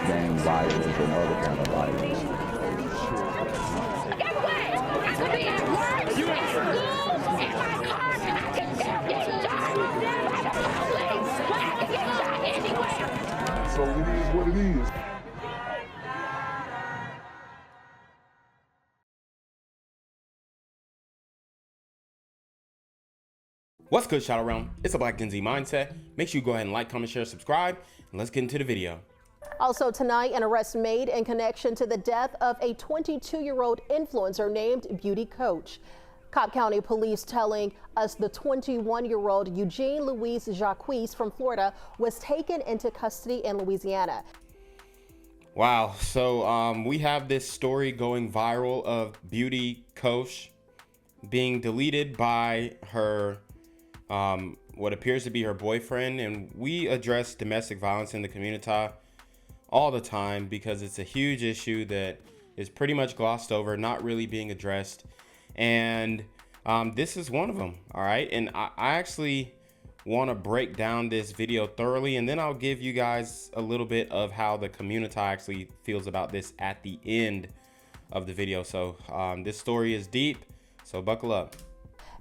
gang violence and other kind of violence. Get away! I could be at work, at school, in my car, I can still get shot by the police, but I can get shot anywhere. So it is what it is. What's good, Shadow Realm? It's a Black Gen Z Mindset. Make sure you go ahead and like, comment, share, subscribe, and let's get into the video. Also tonight, an arrest made in connection to the death of a 22-year-old influencer named Beauty Coach. Cobb County Police telling us the 21-year-old Eugene Louise Jacques from Florida was taken into custody in Louisiana. Wow, so we have this story going viral of Beauty Coach being deleted by her what appears to be her boyfriend, and we address domestic violence in the community all the time because it's a huge issue that is pretty much glossed over, not really being addressed, and this is one of them. All right, and I actually want to break down this video thoroughly, and then I'll give you guys a little bit of how the community actually feels about this at the end of the video. So this story is deep, so buckle up.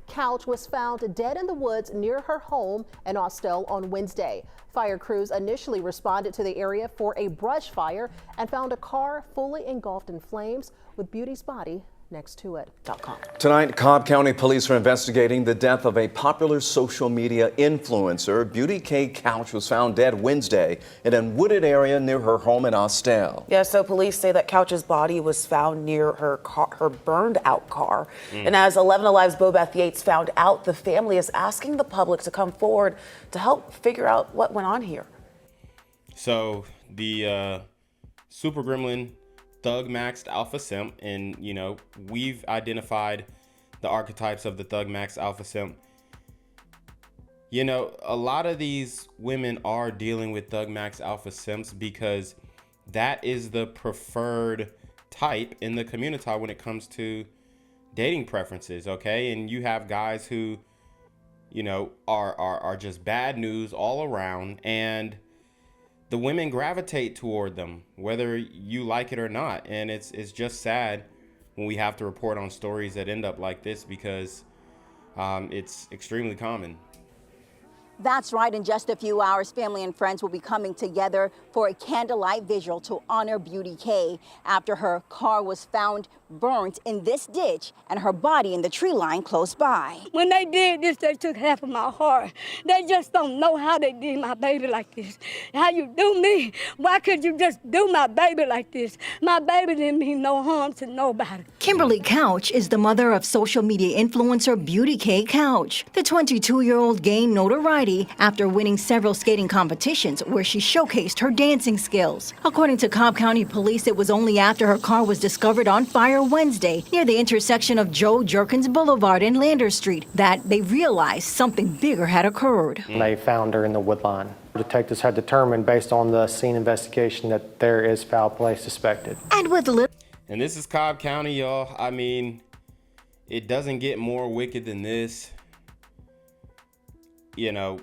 Couch was found dead in the woods near her home in Austell on Wednesday. Fire crews initially responded to the area for a brush fire and found a car fully engulfed in flames with Beauty's body next to it. Tonight, Cobb County Police are investigating the death of a popular social media influencer. Beauty K. Couch was found dead Wednesday in a wooded area near her home in Austell. Yeah, so police say that Couch's body was found near her burned out car. And as 11 Alive's Bobeth Yates found out, the family is asking the public to come forward to help figure out what went on here. So the Super Gremlin Thug Maxed Alpha Simp, and you know, we've identified the archetypes of the Thug Maxed Alpha Simp. You know, a lot of these women are dealing with Thug Maxed Alpha Simps because that is the preferred type in the community when it comes to dating preferences. Okay, and you have guys who, you know, are just bad news all around, and the women gravitate toward them, whether you like it or not. And it's just sad when we have to report on stories that end up like this because it's extremely common. That's right. In just a few hours, family and friends will be coming together for a candlelight vigil to honor Beauty K after her car was found burnt in this ditch and her body in the tree line close by. When they did this, they took half of my heart. They just don't know how they did my baby like this. How you do me? Why could you just do my baby like this? My baby didn't mean no harm to nobody. Kimberly Couch is the mother of social media influencer Beauty K. Couch. The 22-year-old gained notoriety after winning several skating competitions where she showcased her dancing skills. According to Cobb County Police, it was only after her car was discovered on fire Wednesday near the intersection of Joe Jerkins Boulevard and Lander Street that they realized something bigger had occurred. They found her in the woodline. Detectives had determined, based on the scene investigation, that there is foul play suspected. And with little... And this is Cobb County, y'all. I mean, it doesn't get more wicked than this. You know,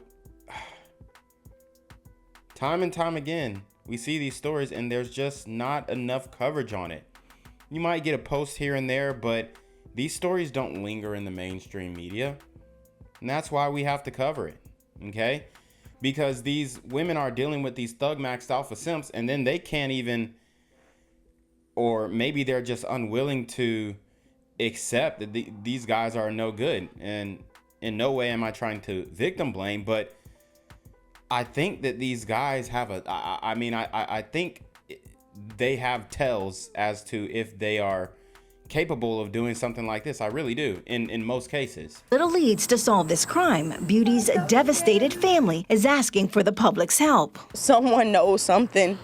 time and time again, we see these stories and there's just not enough coverage on it. You might get a post here and there, but these stories don't linger in the mainstream media. And that's why we have to cover it, okay? Because these women are dealing with these Thug Maxed Alpha Simps, and then they can't even, or maybe they're just unwilling to accept that these guys are no good. And in no way am I trying to victim blame, but I think that these guys have I think they have tells as to if they are capable of doing something like this. I really do, in most cases. Little leads to solve this crime. Beauty's devastated family is asking for the public's help. Someone knows something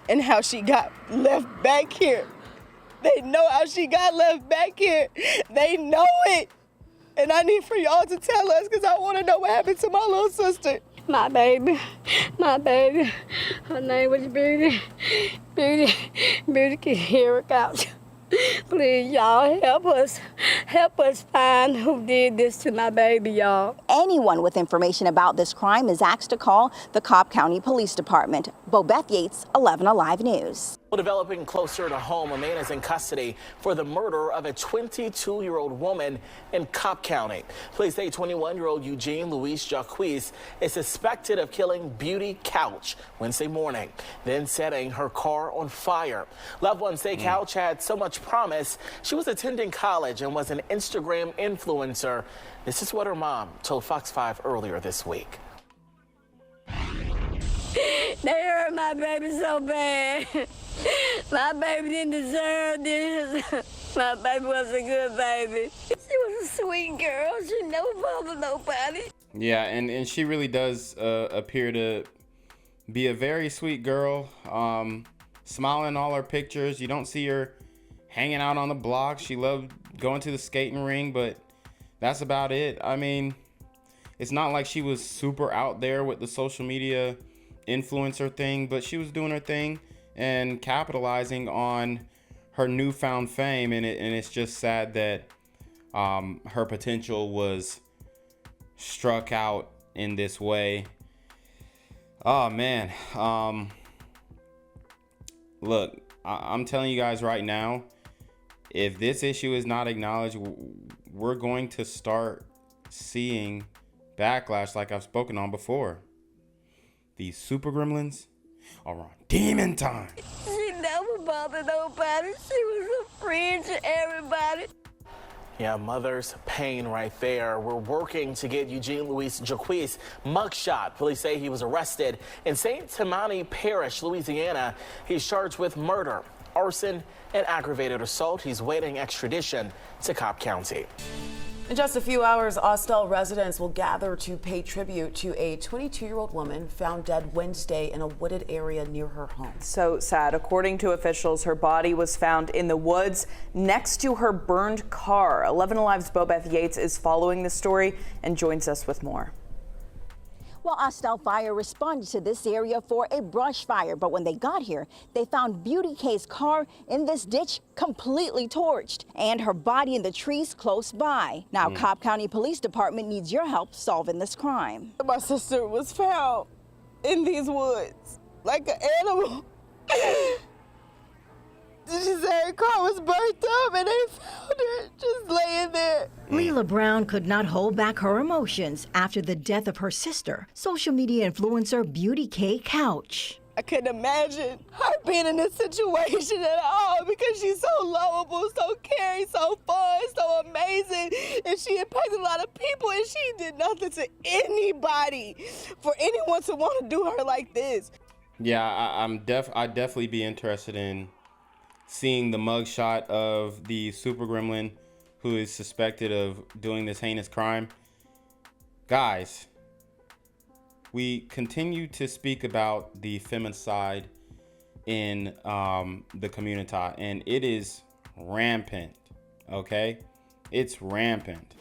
and how she got left back here. They know how she got left back here. They know it. And I need for y'all to tell us because I want to know what happened to my little sister. My baby. Her name was Beauty. Beauty can hear her Couch. Please, y'all, help us. Help us find who did this to my baby, y'all. Anyone with information about this crime is asked to call the Cobb County Police Department. Bobeth Yates, 11 Alive News. Well, developing closer to home, a man is in custody for the murder of a 22-year-old woman in Cobb County. Police say 21-year-old Eugene Louise Jacques is suspected of killing Beauty Couch Wednesday morning, then setting her car on fire. Loved ones say Couch had so much promise. She was attending college and was an Instagram influencer. This is what her mom told Fox 5 earlier this week. They hurt my baby so bad. My baby didn't deserve this. My baby was a good baby. She was a sweet girl. She never bothered nobody. Yeah, and she really does appear to be a very sweet girl. Smiling in all her pictures. You don't see her hanging out on the block. She loved going to the skating ring, but that's about it. I mean, it's not like she was super out there with the social media influencer thing, but she was doing her thing and capitalizing on her newfound fame, and it's just sad that her potential was struck out in this way. Oh man, look, I'm telling you guys right now, if this issue is not acknowledged, we're going to start seeing backlash like I've spoken on before. These super gremlins are on demon time. She never bothered nobody. She was a friend to everybody. Yeah, mother's pain right there. We're working to get Eugene Louise Jacques mugshot. Police say he was arrested in St. Tammany Parish, Louisiana. He's charged with murder, arson, and aggravated assault. He's waiting extradition to Cobb County. In just a few hours, Austell residents will gather to pay tribute to a 22-year-old woman found dead Wednesday in a wooded area near her home. So sad. According to officials, her body was found in the woods next to her burned car. 11 Alive's Bobeth Yates is following the story and joins us with more. Well, Austell Fire responded to this area for a brush fire, but when they got here, they found Beauty K's car in this ditch completely torched and her body in the trees close by. Now, Cobb County Police Department needs your help solving this crime. My sister was found in these woods like an animal. She said her car was burnt up and they found her just laying there. Leela Brown could not hold back her emotions after the death of her sister, social media influencer Beauty K Couch. I couldn't imagine her being in this situation at all because she's so lovable, so caring, so fun, so amazing. And she impacted a lot of people and she did nothing to anybody for anyone to want to do her like this. Yeah, I'd definitely be interested in seeing the mugshot of the super gremlin who is suspected of doing this heinous crime. Guys, we continue to speak about the femicide in the community, and it is rampant, okay? It's rampant.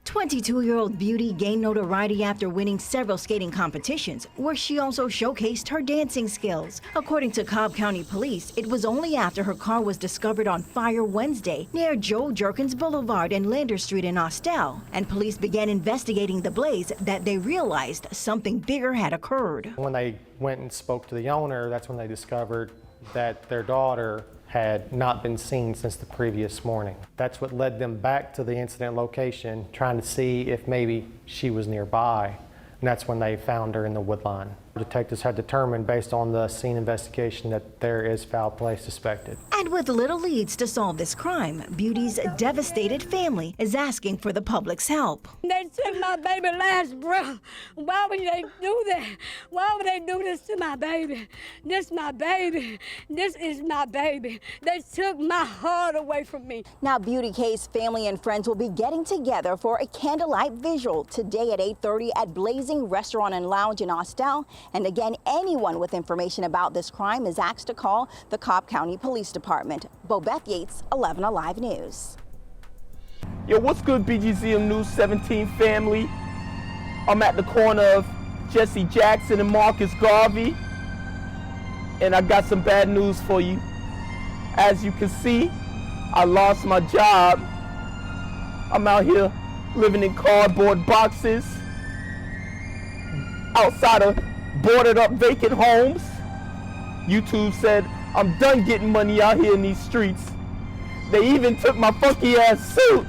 22-year-old Beauty gained notoriety after winning several skating competitions, where she also showcased her dancing skills. According to Cobb County Police, it was only after her car was discovered on fire Wednesday near Joe Jerkins Boulevard and Lander Street in Austell, and police began investigating the blaze that they realized something bigger had occurred. When they went and spoke to the owner, that's when they discovered that their daughter had not been seen since the previous morning. That's what led them back to the incident location, trying to see if maybe she was nearby. And that's when they found her in the woodline. Detectives had determined, based on the scene investigation, that there is foul play suspected. And with little leads to solve this crime, Beauty's devastated family is asking for the public's help. They took my baby last breath. Why would they do that? Why would they do this to my baby? This is my baby. This is my baby. They took my heart away from me. Now, Beauty K's family and friends will be getting together for a candlelight visual today at 8:30 at Blazing Restaurant and Lounge in Austell. And again, anyone with information about this crime is asked to call the Cobb County Police Department. Bobeth Yates, 11 Alive News. Yo, what's good, BGZM News 17 family? I'm at the corner of Jesse Jackson and Marcus Garvey, and I got some bad news for you. As you can see, I lost my job. I'm out here living in cardboard boxes outside of boarded up vacant homes. YouTube said I'm done getting money out here in these streets. They even took my funky ass suit.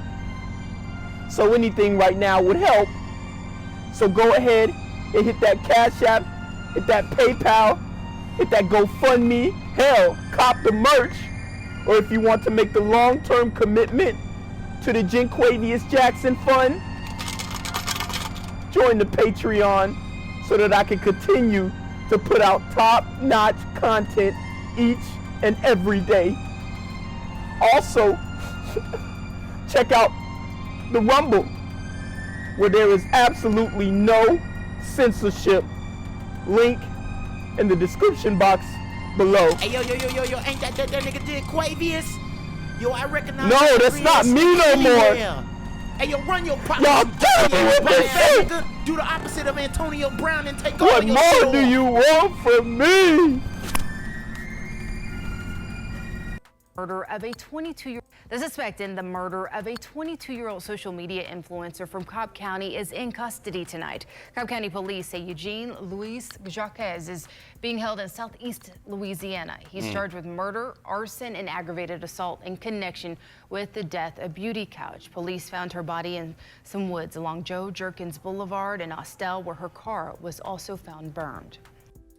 So anything right now would help. So go ahead and hit that Cash App, hit that PayPal, hit that GoFundMe, hell, cop the merch. Or if you want to make the long-term commitment to the Jinquavius Jackson Fund, join the Patreon so that I can continue to put out top-notch content each and every day. Also, check out the Rumble, where there is absolutely no censorship. Link in the description box below. Hey, yo, ain't that nigga Jinquavius? Yo, I recognize. No, that's not me no more. Hey, yo, run your pocket. Y'all get me with this shit. Do the opposite of Antonio Brown and take What all your more do you want from me? Murder of a 22-year-old. The suspect in the murder of a 22-year-old social media influencer from Cobb County is in custody tonight. Cobb County police say Eugene Luis Jacques is being held in southeast Louisiana. He's charged with murder, arson, and aggravated assault in connection with the death of Beauty Couch. Police found her body in some woods along Joe Jerkins Boulevard in Austell, where her car was also found burned.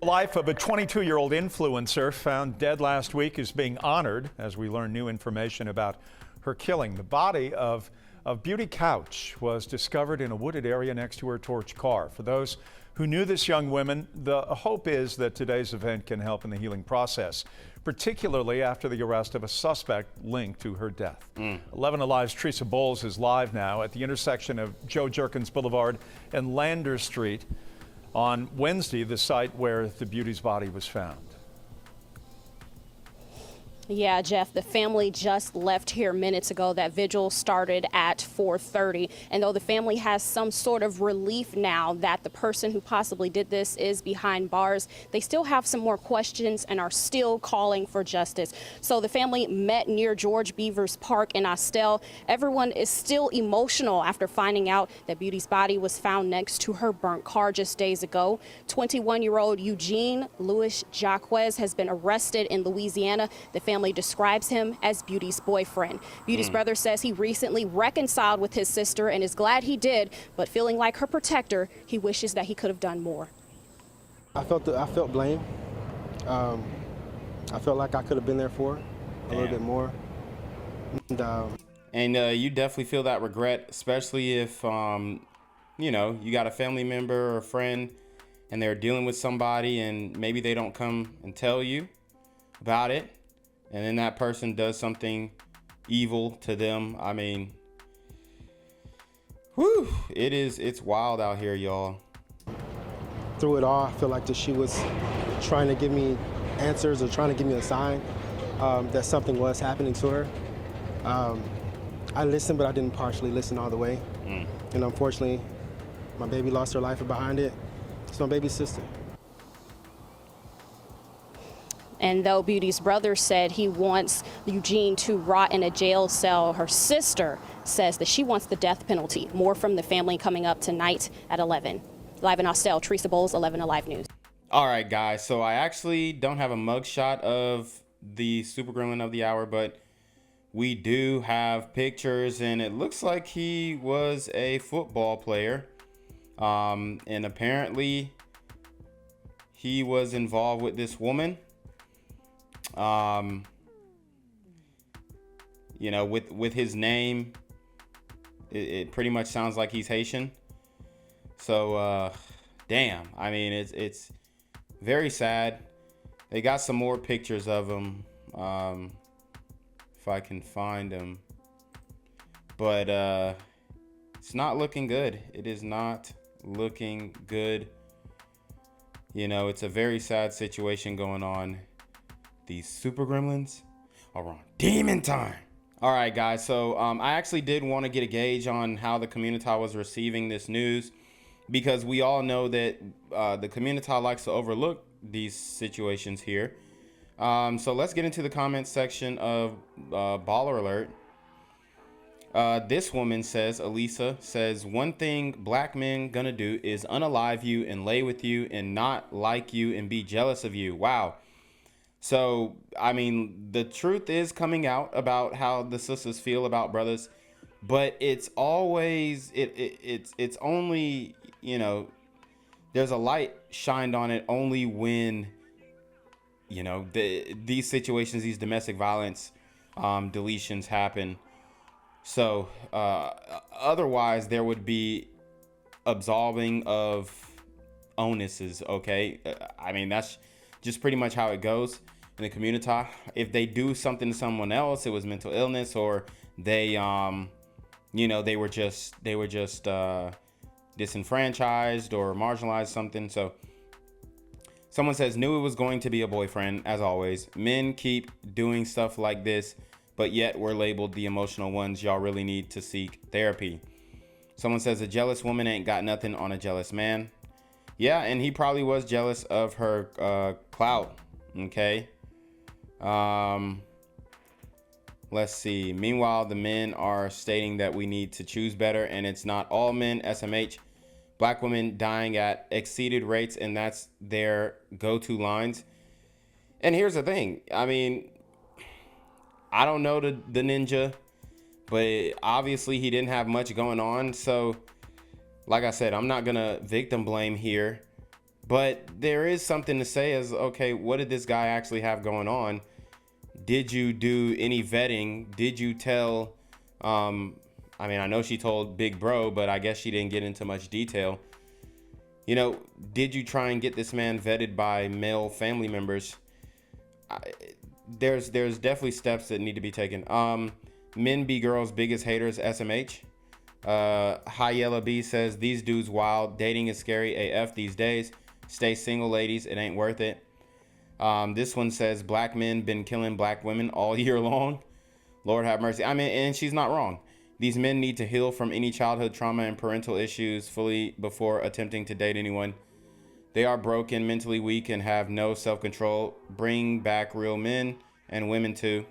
The life of a 22-year-old influencer found dead last week is being honored as we learn new information about her killing. The body of Beauty Couch was discovered in a wooded area next to her torch car. For those who knew this young woman, the hope is that today's event can help in the healing process, particularly after the arrest of a suspect linked to her death. 11 Alive's Teresa Bowles is live now at the intersection of Joe Jerkins Boulevard and Lander Street. On Wednesday, the site where the beauty's body was found. Yeah, Jeff, the family just left here minutes ago. That vigil started at 4:30. And though the family has some sort of relief now that the person who possibly did this is behind bars, they still have some more questions and are still calling for justice. So the family met near George Beavers Park in Austell. Everyone is still emotional after finding out that Beauty's body was found next to her burnt car just days ago. 21-year-old Eugene Luis Jacques has been arrested in Louisiana. The family describes him as Beauty's boyfriend. Beauty's brother says he recently reconciled with his sister and is glad he did, but feeling like her protector, he wishes that he could have done more. I felt blame. I felt like I could have been there for her a little bit more. And you definitely feel that regret, especially if you know, you got a family member or a friend and they're dealing with somebody and maybe they don't come and tell you about it, and then that person does something evil to them. I mean, whew, it's wild out here, y'all. Through it all, I feel like that she was trying to give me answers or trying to give me a sign that something was happening to her. I listened, but I didn't partially listen all the way. And unfortunately, my baby lost her life, and behind it, it's my baby's sister. And though Beauty's brother said he wants Eugene to rot in a jail cell, her sister says that she wants the death penalty. More from the family coming up tonight at 11. Live in Austell, Teresa Bowles, 11 Alive News. All right, guys. So I actually don't have a mugshot of the Super Gremlin of the Hour, but we do have pictures, and it looks like he was a football player. And apparently he was involved with this woman. You know, with his name, it pretty much sounds like he's Haitian. So, damn, I mean, it's very sad. They got some more pictures of him, if I can find them, but, it's not looking good. It is not looking good. You know, it's a very sad situation going on. These Super Gremlins are on demon time. All right, guys. So I actually did want to get a gauge on how the community was receiving this news, because we all know that the community likes to overlook these situations here. So let's get into the comments section of Baller Alert. This woman says, Elisa says, one thing black men gonna do is unalive you and lay with you and not like you and be jealous of you. Wow. So, I mean, the truth is coming out about how the sisters feel about brothers, but it's always, it's only, you know, there's a light shined on it only when, you know, these situations, these domestic violence deletions happen. So otherwise there would be absolving of onuses. Okay. I mean, that's just pretty much how it goes in the community. If they do something to someone else, it was mental illness, or they, you know, they were just disenfranchised or marginalized, something. So someone says, knew it was going to be a boyfriend, as always. Men keep doing stuff like this, but yet we're labeled the emotional ones. Y'all really need to seek therapy. Someone says, a jealous woman ain't got nothing on a jealous man. Yeah, and he probably was jealous of her clout. Okay. Let's see. Meanwhile, the men are stating that we need to choose better, and it's not all men. SMH. Black women dying at exceeded rates, and that's their go-to lines. And here's the thing. I mean, I don't know the ninja, but obviously he didn't have much going on. So, like I said, I'm not going to victim blame here. But there is something to say as, okay, what did this guy actually have going on? Did you do any vetting? Did you tell, I mean, I know she told Big Bro, but I guess she didn't get into much detail. You know, did you try and get this man vetted by male family members? There's definitely steps that need to be taken. Men be girls' biggest haters, SMH. High Yellow B says, these dudes wild. Dating is scary AF these days. Stay single, ladies. It ain't worth it. This one says, black men been killing black women all year long. Lord have mercy. I mean, and she's not wrong. These men need to heal from any childhood trauma and parental issues fully before attempting to date anyone. They are broken, mentally weak, and have no self-control. Bring back real men and women too.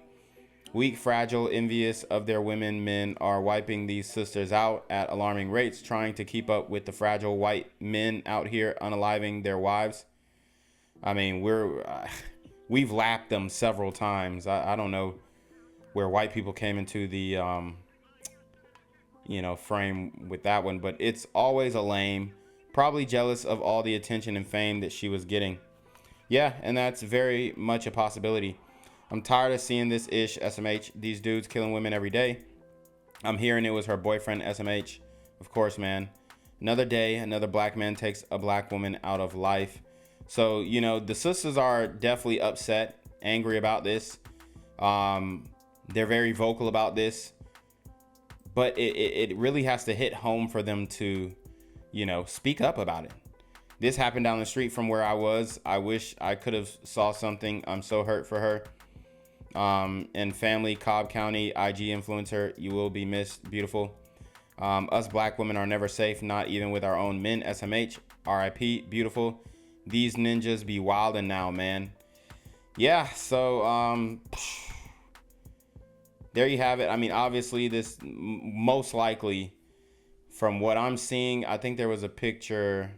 Weak, fragile, envious of their women, men are wiping these sisters out at alarming rates, trying to keep up with the fragile white men out here unaliving their wives. I mean, we've lapped them several times. I don't know where white people came into the, you know, frame with that one, but it's always a lame. Probably jealous of all the attention and fame that she was getting. Yeah, and that's very much a possibility. I'm tired of seeing this ish, SMH. These dudes killing women every day. I'm hearing it was her boyfriend, SMH. Of course, man. Another day, another black man takes a black woman out of life. So, you know, the sisters are definitely upset, angry about this. They're very vocal about this. But it really has to hit home for them to, you know, speak up about it. This happened down the street from where I was. I wish I could have saw something. I'm so hurt for her. And family, Cobb County, IG influencer, you will be missed. Beautiful. Us black women are never safe, not even with our own men. SMH, RIP, beautiful. These ninjas be wildin' now, man. Yeah, so there you have it. I mean, obviously this most likely, from what I'm seeing, I think there was a picture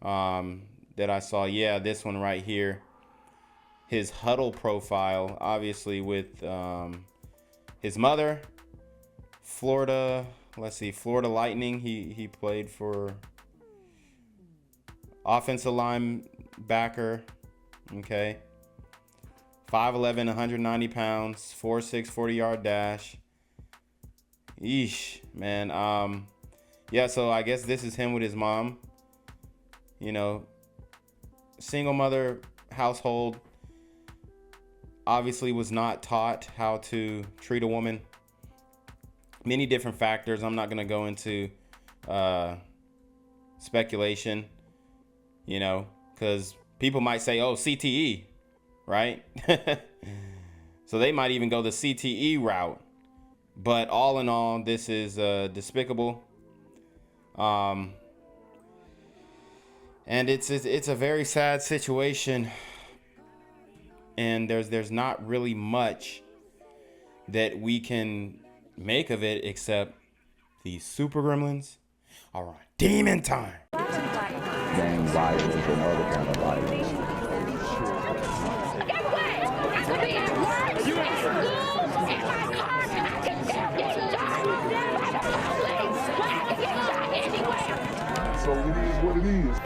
that I saw. Yeah, this one right here. His huddle profile, obviously with his mother. Florida, let's see, Florida Lightning. He played for offensive linebacker. Okay. 5'11", 190 pounds, 4'6", 40-yard dash. Yeesh, man. Yeah, so I guess this is him with his mom. You know, single mother household. Obviously was not taught how to treat a woman. Many different factors. I'm not going to go into speculation, you know, because people might say, oh, CTE, right? So they might even go the CTE route. But all in all, this is despicable. And it's a very sad situation. and there's not really much that we can make of it except these super gremlins are on demon time. Gang violence and other kind of violence. Guess what? I could be at work, at school, in my car, and I can still get shot by the police. I can get shot anywhere. So it is what it is.